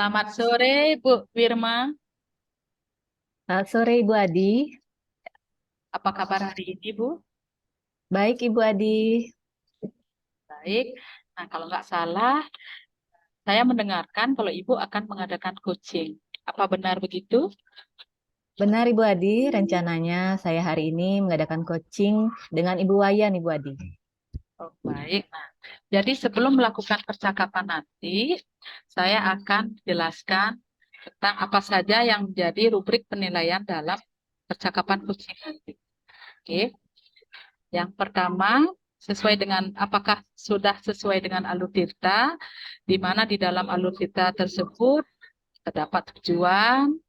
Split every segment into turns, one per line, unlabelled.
Selamat sore, Bu Wirma.
Selamat sore Ibu Adi.
Apa kabar hari ini, Bu?
Baik Ibu Adi.
Baik. Nah, kalau nggak salah, saya mendengarkan kalau Ibu akan mengadakan coaching. Apa benar begitu?
Benar Ibu Adi, rencananya saya hari ini mengadakan coaching dengan Ibu Wayan Ibu Adi.
Oh, baik. Nah, jadi sebelum melakukan percakapan nanti, saya akan jelaskan tentang apa saja yang menjadi rubrik penilaian dalam percakapan coaching nanti. Oke. Yang pertama, sesuai dengan apakah sudah sesuai dengan alur di mana di dalam alur tersebut terdapat tujuan,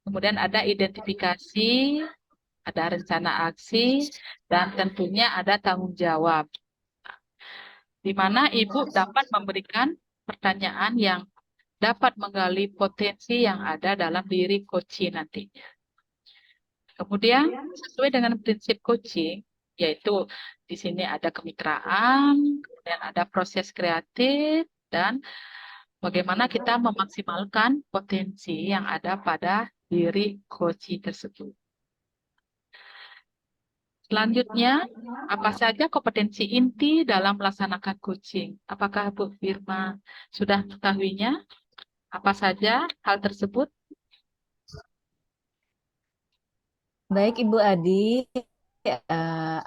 kemudian ada identifikasi, ada rencana aksi, dan tentunya ada tanggung jawab, di mana Ibu dapat memberikan pertanyaan yang dapat menggali potensi yang ada dalam diri coaching nantinya. Kemudian, sesuai dengan prinsip coaching, yaitu di sini ada kemitraan, kemudian ada proses kreatif, dan bagaimana kita memaksimalkan potensi yang ada pada diri coaching tersebut. Selanjutnya, apa saja kompetensi inti dalam melaksanakan coaching? Apakah Bu Firma sudah mengetahuinya? Apa saja hal tersebut?
Baik Ibu Adi,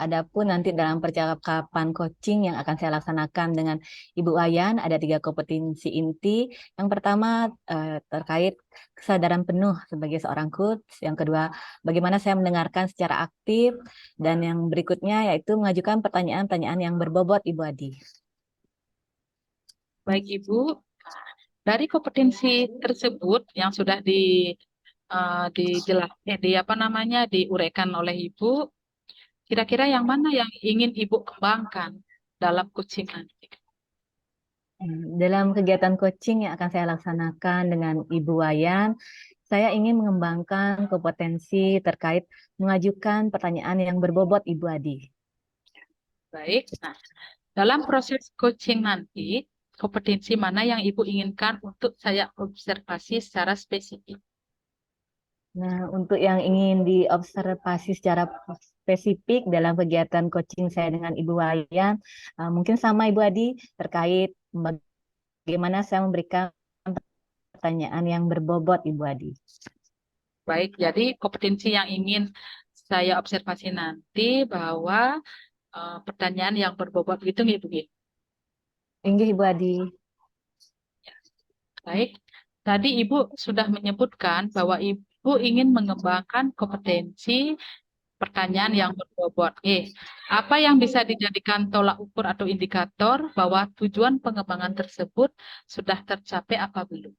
adapun nanti dalam percakapan coaching yang akan saya laksanakan dengan Ibu Wayan ada 3 kompetensi inti. Yang pertama terkait kesadaran penuh sebagai seorang coach. Yang kedua, bagaimana saya mendengarkan secara aktif. Dan yang berikutnya yaitu mengajukan pertanyaan-pertanyaan yang berbobot Ibu Adi.
Baik Ibu, dari kompetensi tersebut yang sudah di apa namanya diuraikan oleh Ibu, kira-kira yang mana yang ingin Ibu kembangkan dalam coaching nanti?
Dalam kegiatan coaching yang akan saya laksanakan dengan Ibu Wayan, saya ingin mengembangkan kompetensi terkait mengajukan pertanyaan yang berbobot Ibu Adi.
Baik. Nah, dalam proses coaching nanti, kompetensi mana yang Ibu inginkan untuk saya observasi secara spesifik?
Nah, untuk yang ingin diobservasi secara spesifik dalam kegiatan coaching saya dengan Ibu Wayan, mungkin sama Ibu Adi terkait bagaimana saya memberikan pertanyaan yang berbobot Ibu Adi.
Baik, jadi kompetensi yang ingin saya observasi nanti bahwa pertanyaan yang berbobot itu Ibu.
Inggih Ibu Adi.
Baik, tadi Ibu sudah menyebutkan bahwa Ibu ingin mengembangkan kompetensi pertanyaan yang berbobot. Apa yang bisa dijadikan tolak ukur atau indikator bahwa tujuan pengembangan tersebut sudah tercapai apa belum?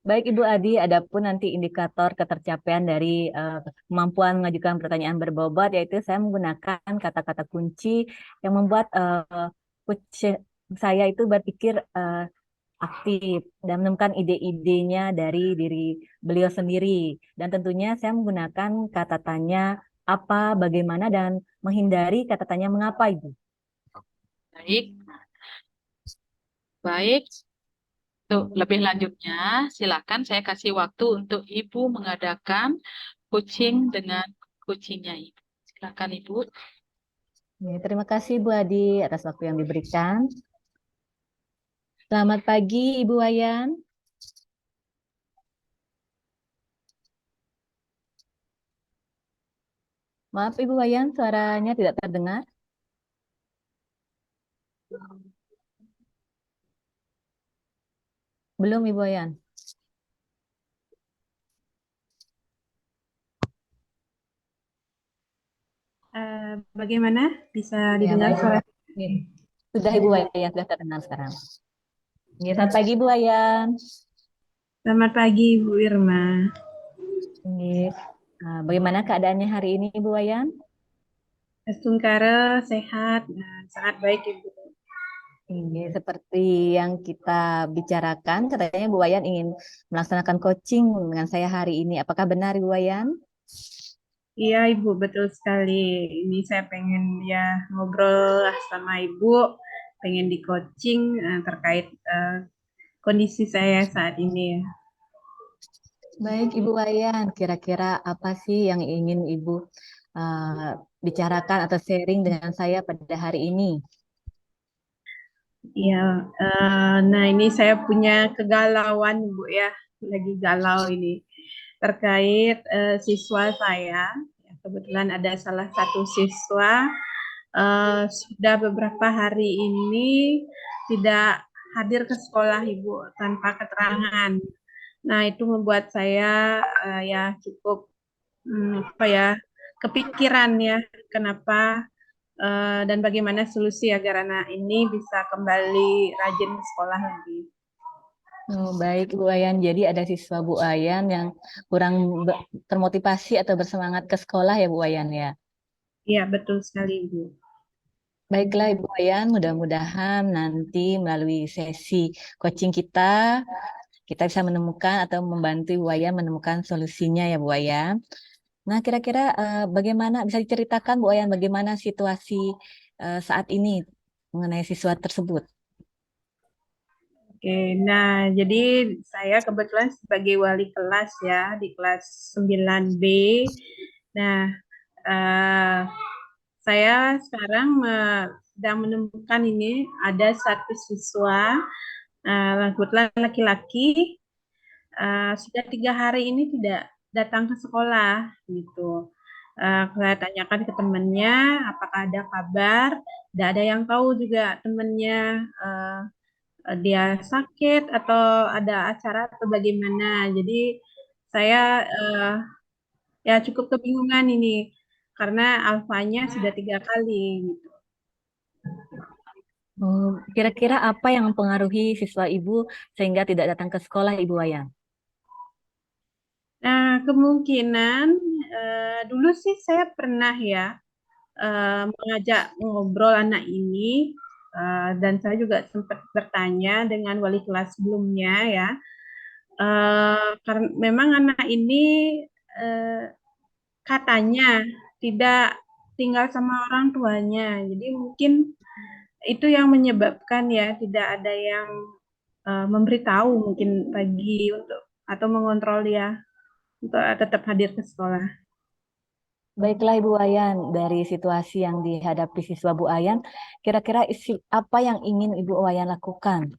Baik Ibu Adi, adapun nanti indikator ketercapaian dari kemampuan mengajukan pertanyaan berbobot, yaitu saya menggunakan kata-kata kunci yang membuat saya itu berpikir aktif dan menemukan ide-idenya dari diri beliau sendiri. Dan tentunya saya menggunakan kata tanya apa, bagaimana, dan menghindari kata tanya mengapa Ibu.
Baik, baik. Tuh, lebih lanjutnya, silakan saya kasih waktu untuk Ibu mengadakan coaching dengan coachingnya Ibu. Silakan Ibu.
Ya, terima kasih Bu Adi atas waktu yang diberikan. Selamat pagi Ibu Wayan. Maaf Ibu Wayan, suaranya tidak terdengar. Belum Ibu Wayan.
Bagaimana? Bisa
Ya,
didengar
baik.
suara?
Ya. Sudah Ibu Wayan, sudah terdengar sekarang. Ya, selamat pagi Ibu Wayan.
Selamat pagi, Bu Irma.
Ya. Bagaimana keadaannya hari ini Ibu Wayan?
Estungkara sehat dan sangat baik, Ibu.
Ini seperti yang kita bicarakan, katanya Bu Wayan ingin melaksanakan coaching dengan saya hari ini. Apakah benar Ibu Wayan?
Iya, Ibu, betul sekali. Ini saya pengen ya ngobrol lah sama Ibu, pengen di coaching terkait kondisi saya saat ini.
Baik, Ibu Wayan, kira-kira apa sih yang ingin Ibu bicarakan atau sharing dengan saya pada hari ini?
Ya, nah ini saya punya kegalauan Bu ya, lagi galau ini terkait siswa saya. Ya, kebetulan ada salah satu siswa sudah beberapa hari ini tidak hadir ke sekolah Ibu tanpa keterangan. Nah itu membuat saya ya cukup apa ya kepikiran ya kenapa dan bagaimana solusi agar anak ini bisa kembali rajin ke sekolah lagi.
Oh, baik, Bu Wayan. Jadi ada siswa Bu Wayan yang kurang termotivasi atau bersemangat ke sekolah ya, Bu Wayan ya.
Iya, betul sekali, Bu.
Baiklah, Ibu Wayan, mudah-mudahan nanti melalui sesi coaching kita bisa menemukan atau membantu Ibu Wayan menemukan solusinya ya, Bu Wayan. Nah, kira-kira bagaimana bisa diceritakan Bu Wayan bagaimana situasi saat ini mengenai siswa tersebut?
Oke, nah jadi saya kebetulan sebagai wali kelas ya di kelas 9B. Nah, eh, saya sekarang sedang menemukan ini ada satu siswa, kebetulan laki-laki, sudah 3 hari ini tidak datang ke sekolah gitu. Saya tanyakan ke temannya, apakah ada kabar? Tidak ada yang tahu juga temannya dia sakit atau ada acara atau bagaimana. Jadi saya ya cukup kebingungan ini karena alfanya sudah 3 kali gitu.
Oh, kira-kira apa yang mempengaruhi siswa Ibu sehingga tidak datang ke sekolah Ibu Wayan?
Nah, kemungkinan dulu sih saya pernah ya mengajak ngobrol anak ini dan saya juga sempat bertanya dengan wali kelas sebelumnya ya. Karena memang anak ini eh, katanya tidak tinggal sama orang tuanya. Jadi mungkin itu yang menyebabkan ya tidak ada yang memberitahu mungkin pagi untuk atau mengontrol dia untuk tetap hadir ke sekolah.
Baiklah Ibu Wayan, dari situasi yang dihadapi siswa Bu Wayan, kira-kira apa yang ingin Ibu Wayan lakukan?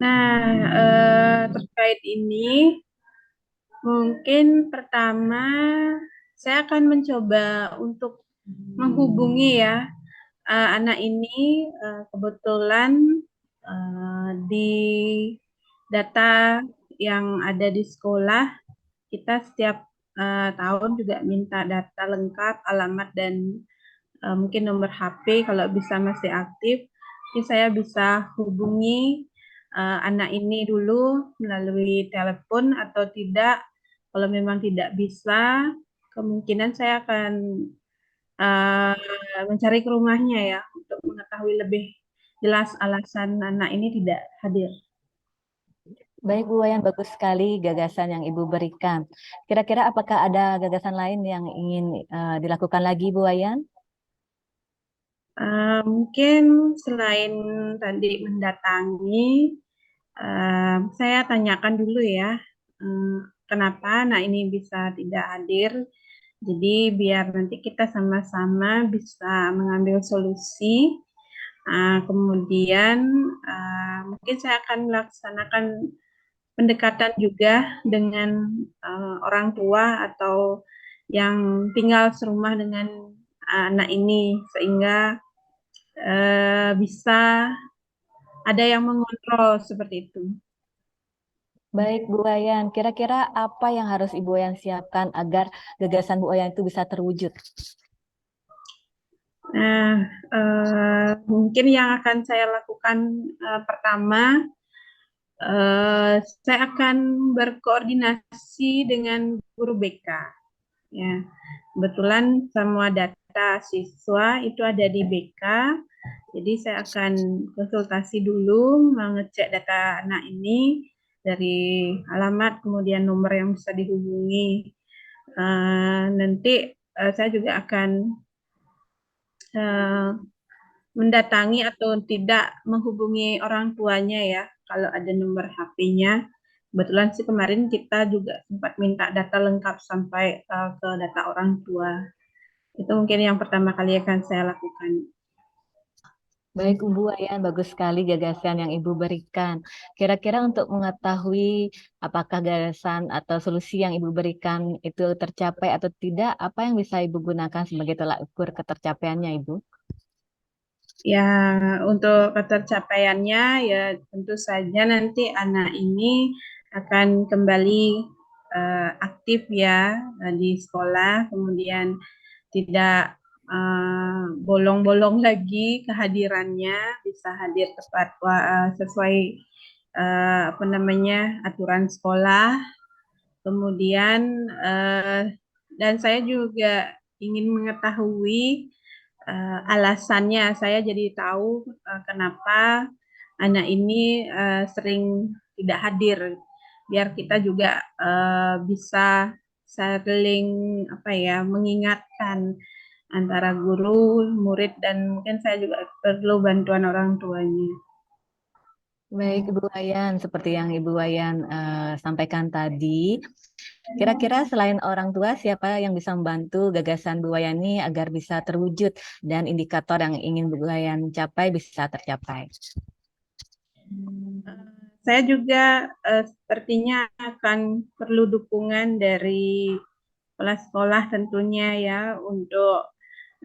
Nah, terkait ini mungkin pertama saya akan mencoba untuk menghubungi ya anak ini kebetulan di data yang ada di sekolah kita setiap tahun juga minta data lengkap, alamat dan mungkin nomor HP kalau bisa masih aktif. Jadi saya bisa hubungi anak ini dulu melalui telepon atau tidak. Kalau memang tidak bisa, kemungkinan saya akan uh, mencari ke rumahnya ya untuk mengetahui lebih jelas alasan anak ini tidak hadir.
Baik Bu Wayan, bagus sekali gagasan yang Ibu berikan. Kira-kira apakah ada gagasan lain yang ingin dilakukan lagi Bu Wayan?
Mungkin selain tadi mendatangi, saya tanyakan dulu ya, kenapa anak ini bisa tidak hadir. Jadi biar nanti kita sama-sama bisa mengambil solusi. Kemudian mungkin saya akan melaksanakan pendekatan juga dengan orang tua atau yang tinggal serumah dengan anak ini sehingga bisa ada yang mengontrol seperti itu.
Baik Bu Wayan, kira-kira apa yang harus Ibu Wayan siapkan agar gagasan Bu Wayan itu bisa terwujud?
Nah, mungkin yang akan saya lakukan pertama, saya akan berkoordinasi dengan guru BK. Ya, kebetulan semua data siswa itu ada di BK, jadi saya akan konsultasi dulu, mengecek data anak ini dari alamat, kemudian nomor yang bisa dihubungi. Nanti saya juga akan uh, mendatangi atau tidak menghubungi orang tuanya ya, kalau ada nomor HP-nya. Kebetulan sih kemarin kita juga sempat minta data lengkap sampai ke data orang tua. Itu mungkin yang pertama kali akan saya lakukan.
Baik, Ibu Wayan, bagus sekali gagasan yang Ibu berikan. Kira-kira untuk mengetahui apakah gagasan atau solusi yang Ibu berikan itu tercapai atau tidak, apa yang bisa Ibu gunakan sebagai tolak ukur ketercapaiannya, Ibu?
Ya, untuk ketercapaiannya ya tentu saja nanti anak ini akan kembali aktif ya di sekolah, kemudian tidak bolong-bolong lagi kehadirannya, bisa hadir tepat sesuai apa namanya aturan sekolah. Kemudian dan saya juga ingin mengetahui alasannya. Saya jadi tahu kenapa anak ini sering tidak hadir. Biar kita juga bisa saling apa ya mengingatkan antara guru, murid, dan mungkin saya juga perlu bantuan orang tuanya.
Baik, Ibu Wayan, seperti yang Ibu Wayan sampaikan tadi, kira-kira selain orang tua, siapa yang bisa membantu gagasan Bu Wayan ini agar bisa terwujud dan indikator yang ingin Bu Wayan capai bisa tercapai?
Saya juga sepertinya akan perlu dukungan dari kepala sekolah tentunya ya untuk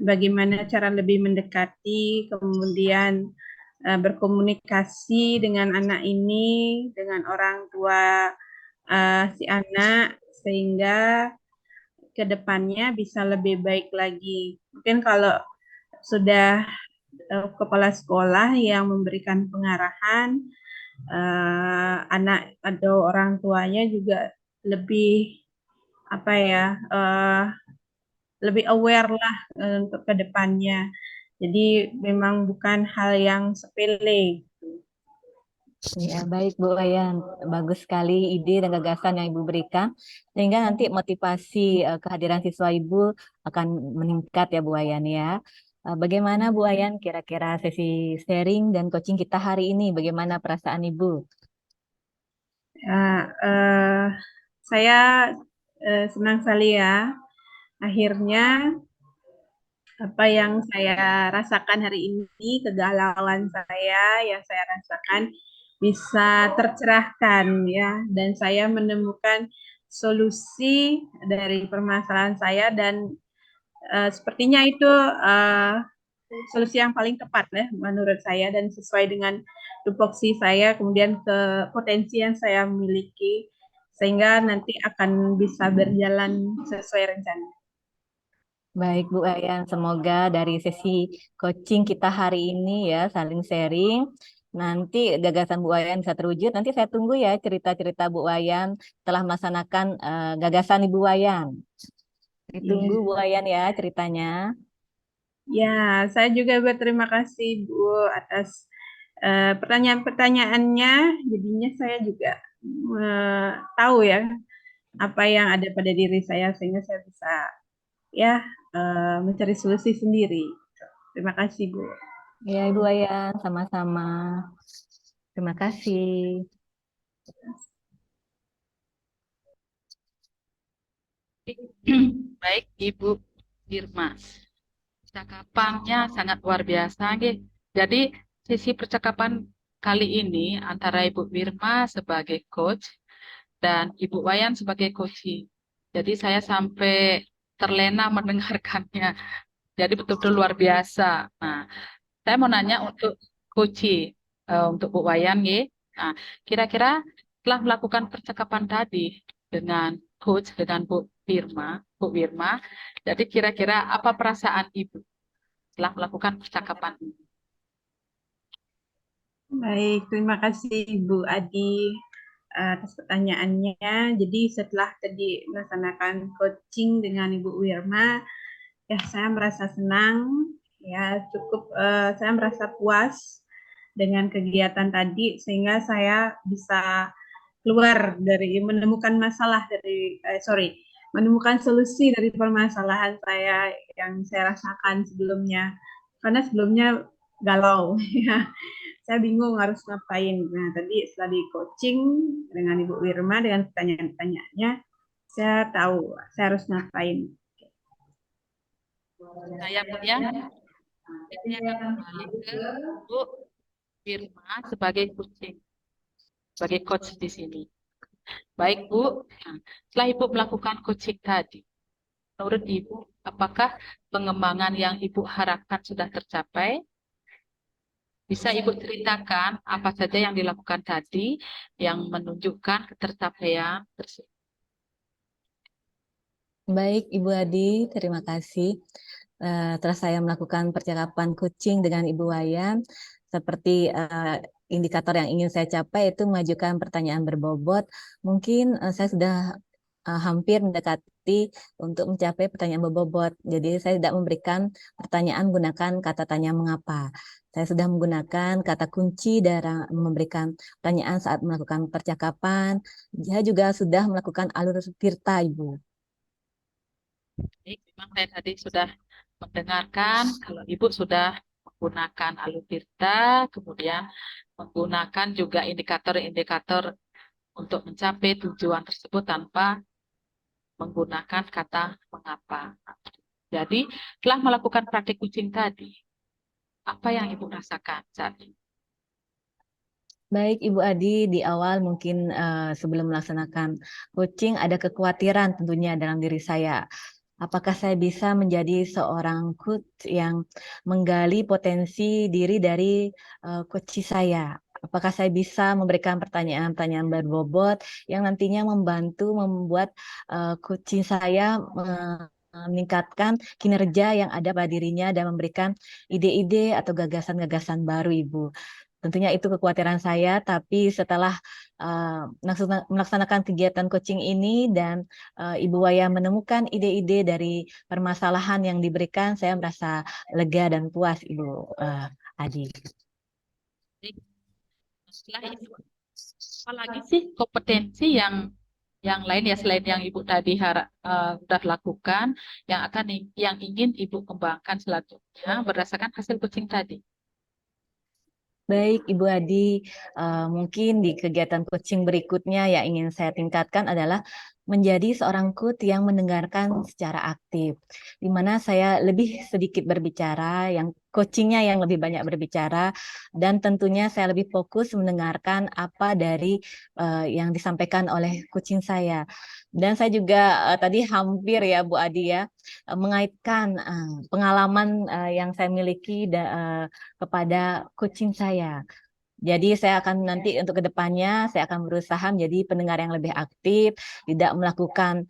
bagaimana cara lebih mendekati, kemudian berkomunikasi dengan anak ini, dengan orang tua si anak, sehingga ke depannya bisa lebih baik lagi. Mungkin kalau sudah kepala sekolah yang memberikan pengarahan, anak atau orang tuanya juga lebih apa ya, lebih aware lah untuk ke depannya. Jadi memang bukan hal yang sepele.
Ya, baik Bu Wayan, bagus sekali ide dan gagasan yang Ibu berikan, sehingga nanti motivasi kehadiran siswa Ibu akan meningkat ya Bu Wayan ya. Bagaimana Bu Wayan kira-kira sesi sharing dan coaching kita hari ini? Bagaimana perasaan Ibu?
Saya senang sekali ya. Akhirnya apa yang saya rasakan hari ini, kegalauan saya yang saya rasakan bisa tercerahkan ya, dan saya menemukan solusi dari permasalahan saya, dan sepertinya itu solusi yang paling tepat ya menurut saya dan sesuai dengan tupoksi saya, kemudian ke potensi yang saya miliki, sehingga nanti akan bisa berjalan sesuai rencana.
Baik Bu Wayan, semoga dari sesi coaching kita hari ini ya, saling sharing, nanti gagasan Bu Wayan bisa terwujud. Nanti saya tunggu ya cerita-cerita Bu Wayan telah melaksanakan gagasan Ibu Wayan. Ditunggu
Ya.
Bu Wayan ya ceritanya.
Ya, saya juga berterima kasih Bu atas pertanyaan-pertanyaannya. Jadinya saya juga tahu ya apa yang ada pada diri saya, sehingga saya bisa ya mencari solusi sendiri. Terima kasih Bu.
Ya Ibu Wayan, sama-sama. Terima kasih.
Baik, Ibu Irma. Percakapannya sangat luar biasa, nggih. Jadi, sisi percakapan kali ini antara Ibu Wirma sebagai coach dan Ibu Wayan sebagai coaching. Jadi, saya sampai terlena mendengarkannya. Jadi, betul-betul luar biasa. Nah, saya mau nanya untuk coaching, untuk Bu Wayan, nggih. Nah, kira-kira setelah melakukan percakapan tadi dengan coach, dengan Bu Wirma, jadi kira-kira apa perasaan Ibu setelah melakukan percakapan ini?
Baik, terima kasih Bu Adi atas pertanyaannya. Jadi setelah tadi melaksanakan coaching dengan Ibu Wirma, ya saya merasa senang, ya cukup saya merasa puas dengan kegiatan tadi, sehingga saya bisa keluar dari menemukan masalah dari menemukan solusi dari permasalahan saya yang saya rasakan sebelumnya. Karena sebelumnya galau. Ya. Saya bingung harus ngapain. Nah, tadi setelah di coaching dengan Ibu Wirma dengan pertanyaan-pertanyaannya, saya tahu saya harus ngapain.
Saya pun ya, saya akan kembali ke Bu Firma sebagai coaching, sebagai coach di sini. Baik Bu, nah, setelah Ibu melakukan coaching tadi, menurut Ibu, apakah pengembangan yang Ibu harapkan sudah tercapai? Bisa Ibu ceritakan apa saja yang dilakukan tadi yang menunjukkan ketercapaian tersebut?
Baik, Ibu Adi, terima kasih. Setelah saya melakukan percakapan coaching dengan Ibu Wayan, seperti indikator yang ingin saya capai itu mengajukan pertanyaan berbobot. Mungkin saya sudah hampir mendekati untuk mencapai pertanyaan berbobot. Jadi saya tidak memberikan pertanyaan menggunakan kata tanya mengapa. Saya sudah menggunakan kata kunci dalam memberikan pertanyaan saat melakukan percakapan. Saya juga sudah melakukan alur tirta, Ibu.
Baik, memang saya tadi sudah mendengarkan kalau Ibu sudah menggunakan Alutirta, kemudian menggunakan juga indikator-indikator untuk mencapai tujuan tersebut tanpa menggunakan kata mengapa. Jadi, setelah melakukan praktik coaching tadi, apa yang Ibu rasakan saat ini?
Baik, Ibu Adi, di awal mungkin sebelum melaksanakan coaching ada kekhawatiran tentunya dalam diri saya. Apakah saya bisa menjadi seorang coach yang menggali potensi diri dari coach saya? Apakah saya bisa memberikan pertanyaan-pertanyaan berbobot yang nantinya membantu membuat coaching saya meningkatkan kinerja yang ada pada dirinya dan memberikan ide-ide atau gagasan-gagasan baru, Ibu. Tentunya itu kekhawatiran saya, tapi setelah melaksanakan kegiatan coaching ini dan Ibu Waya menemukan ide-ide dari permasalahan yang diberikan, saya merasa lega dan puas, Ibu Adi.
Setelah itu, apalagi sih kompetensi yang lain ya selain yang Ibu tadi sudah lakukan, yang ingin Ibu kembangkan selanjutnya berdasarkan hasil coaching tadi?
Baik, Ibu Adi, mungkin di kegiatan coaching berikutnya yang ingin saya tingkatkan adalah menjadi seorang coach yang mendengarkan secara aktif, di mana saya lebih sedikit berbicara, yang coachingnya yang lebih banyak berbicara, dan tentunya saya lebih fokus mendengarkan apa dari yang disampaikan oleh coaching saya. Dan saya juga tadi hampir ya Bu Adi ya, mengaitkan pengalaman yang saya miliki kepada coaching saya. Jadi saya akan nanti untuk kedepannya saya akan berusaha menjadi pendengar yang lebih aktif, tidak melakukan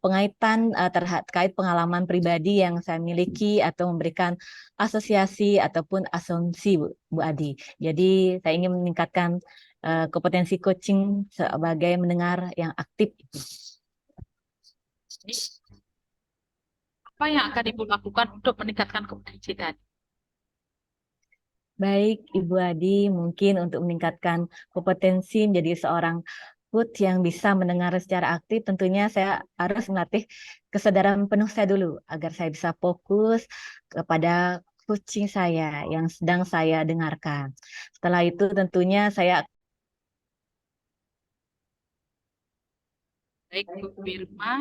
pengaitan terkait pengalaman pribadi yang saya miliki atau memberikan asosiasi ataupun asumsi, Bu Adi. Jadi saya ingin meningkatkan kompetensi coaching sebagai mendengar yang aktif.
Jadi, apa yang akan Ibu lakukan untuk meningkatkan kompetensi tadi?
Baik, Ibu Adi, mungkin untuk meningkatkan kompetensi menjadi seorang coach yang bisa mendengar secara aktif, tentunya saya harus melatih kesadaran penuh saya dulu, agar saya bisa fokus kepada coaching saya yang sedang saya dengarkan. Setelah itu tentunya saya
Baik, Bu Firma,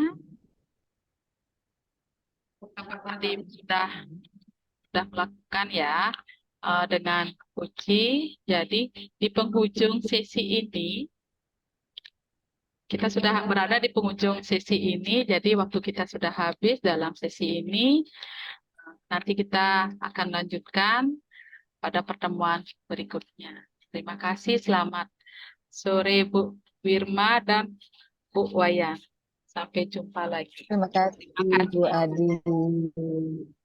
apa tadi sudah melakukan ya dengan coaching. Jadi di penghujung sesi ini kita sudah berada di penghujung sesi ini. Jadi waktu kita sudah habis dalam sesi ini. Nanti kita akan lanjutkan pada pertemuan berikutnya. Terima kasih. Selamat sore Bu Wirma dan Bu Wayan. Sampai jumpa lagi.
terima kasih
Terima
Bu
kasih.
Adi.